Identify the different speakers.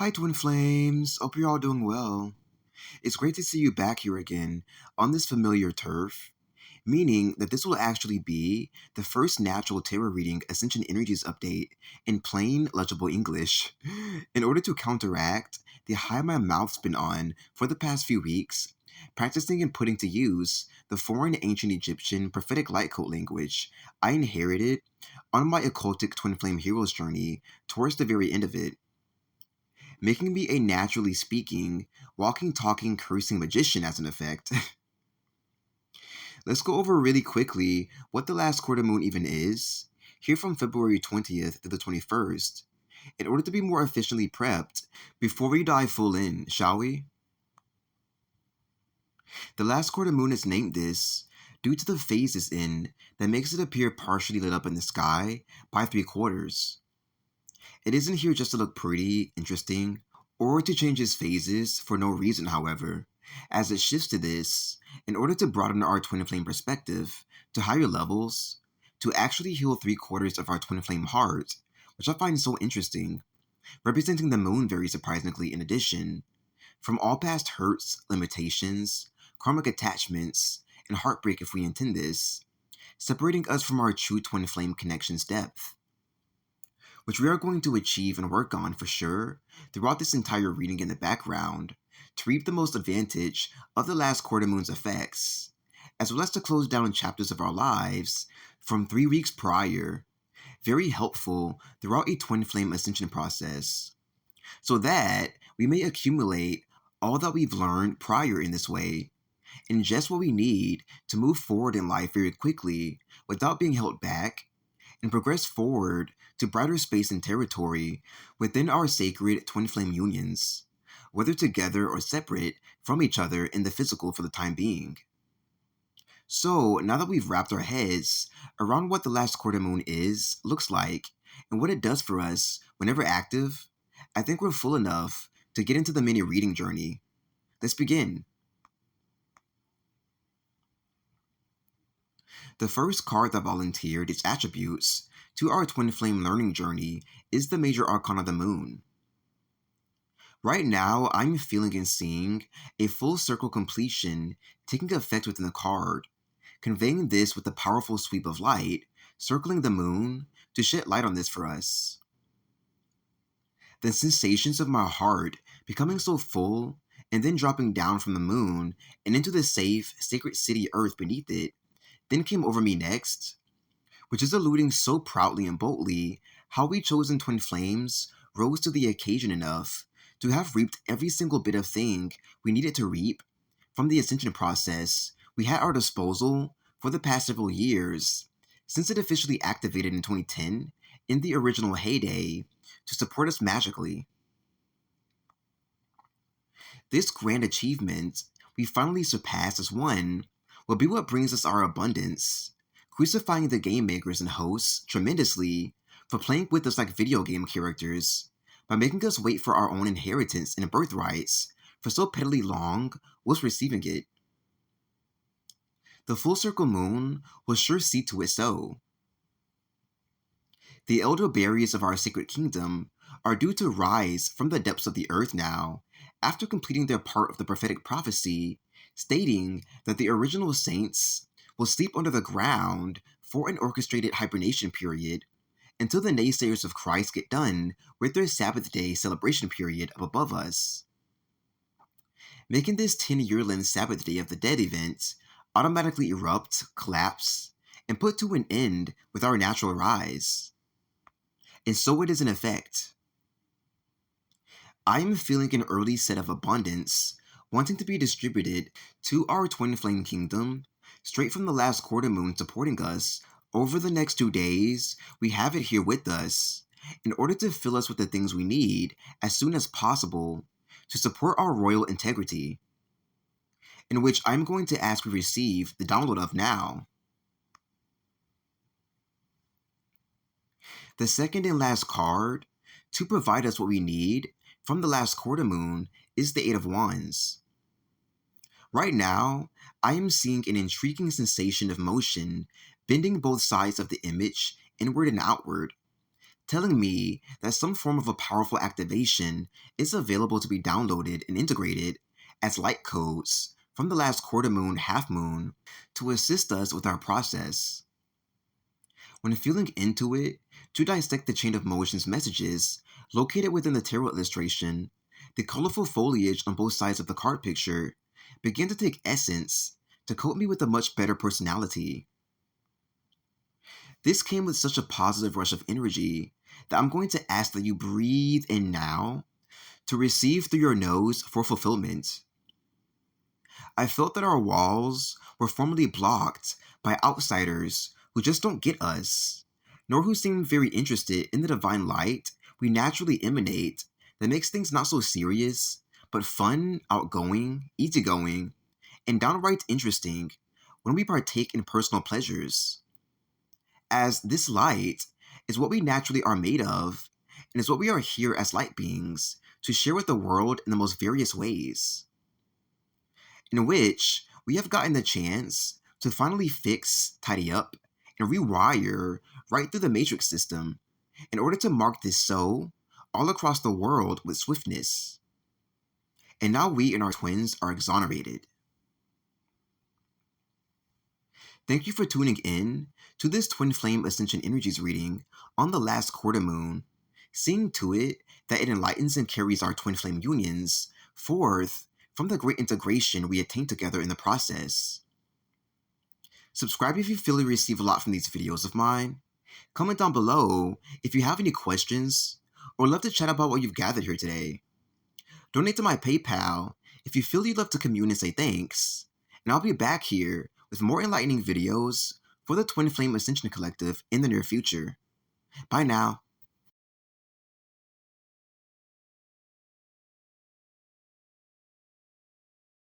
Speaker 1: Hi, Twin Flames. Hope you're all doing well. It's great to see you back here again on this familiar turf, meaning that this will actually be the first natural tarot reading Ascension Energies update in plain, legible English. In order to counteract the high my mouth's been on for the past few weeks, practicing and putting to use the foreign ancient Egyptian prophetic light code language I inherited on my occultic twin flame hero's journey towards the very end of it, making me a naturally speaking, walking, talking, cursing magician as an effect. Let's go over really quickly what the last quarter moon even is, here from February 20th to the 21st, in order to be more efficiently prepped before we dive full in, shall we? The last quarter moon is named this due to the phase it's in that makes it appear partially lit up in the sky by 3/4. It isn't here just to look pretty, interesting, or to change its phases for no reason, however, as it shifts to this in order to broaden our twin flame perspective to higher levels, to actually heal 3/4 of our twin flame heart, which I find so interesting, representing the moon very surprisingly in addition, from all past hurts, limitations, karmic attachments, and heartbreak if we intend this, separating us from our true twin flame connection's depth, which we are going to achieve and work on for sure throughout this entire reading in the background to reap the most advantage of the last quarter moon's effects, as well as to close down chapters of our lives from 3 weeks prior, very helpful throughout a twin flame ascension process, so that we may accumulate all that we've learned prior in this way, and just what we need to move forward in life very quickly without being held back, and progress forward to brighter space and territory within our sacred twin flame unions, whether together or separate from each other in the physical for the time being. So, now that we've wrapped our heads around what the last quarter moon is, looks like, and what it does for us whenever active, I think we're full enough to get into the mini reading journey. Let's begin. The first card that volunteered its attributes to our twin flame learning journey is the major arcana of the moon. Right now, I'm feeling and seeing a full circle completion taking effect within the card, conveying this with a powerful sweep of light, circling the moon to shed light on this for us. The sensations of my heart becoming so full and then dropping down from the moon and into the safe, sacred city earth beneath it then came over me next, which is alluding so proudly and boldly how we chosen twin flames rose to the occasion enough to have reaped every single bit of thing we needed to reap from the ascension process we had at our disposal for the past several years, since it officially activated in 2010 in the original heyday to support us magically. This grand achievement we finally surpassed as one will be what brings us our abundance, crucifying the game makers and hosts tremendously for playing with us like video game characters by making us wait for our own inheritance and birthrights for so pettily long whilst receiving it. The full circle moon will sure see to it so. The elder barriers of our sacred kingdom are due to rise from the depths of the earth now, after completing their part of the prophetic prophecy, stating that the original saints will sleep under the ground for an orchestrated hibernation period until the naysayers of Christ get done with their Sabbath day celebration period up above us, making this 10-year-length Sabbath Day of the Dead event automatically erupt, collapse, and put to an end with our natural rise. And so it is in effect. I am feeling an early set of abundance wanting to be distributed to our twin flame kingdom straight from the last quarter moon supporting us over the next 2 days. We have it here with us in order to fill us with the things we need as soon as possible to support our royal integrity, in which I'm going to ask we receive the download of now. The second and last card to provide us what we need from the last quarter moon is the Eight of Wands. Right now, I am seeing an intriguing sensation of motion bending both sides of the image inward and outward, telling me that some form of a powerful activation is available to be downloaded and integrated as light codes from the last quarter moon, half moon, to assist us with our process. When feeling into it, to dissect the chain of motions messages located within the tarot illustration, the colorful foliage on both sides of the card picture began to take essence to coat me with a much better personality. This came with such a positive rush of energy that I'm going to ask that you breathe in now to receive through your nose for fulfillment. I felt that our walls were formerly blocked by outsiders who just don't get us, nor who seem very interested in the divine light we naturally emanate that makes things not so serious, but fun, outgoing, easygoing, and downright interesting when we partake in personal pleasures. As this light is what we naturally are made of, and is what we are here as light beings to share with the world in the most various ways, in which we have gotten the chance to finally fix, tidy up, and rewire right through the matrix system in order to mark this so all across the world with swiftness. And now we and our twins are exonerated. Thank you for tuning in to this Twin Flame Ascension Energies reading on the last quarter moon, seeing to it that it enlightens and carries our twin flame unions forth from the great integration we attain together in the process. Subscribe if you feel you receive a lot from these videos of mine. Comment down below if you have any questions or love to chat about what you've gathered here today. Donate to my PayPal if you feel you'd love to commune and say thanks. And I'll be back here with more enlightening videos for the Twin Flame Ascension Collective in the near future. Bye now.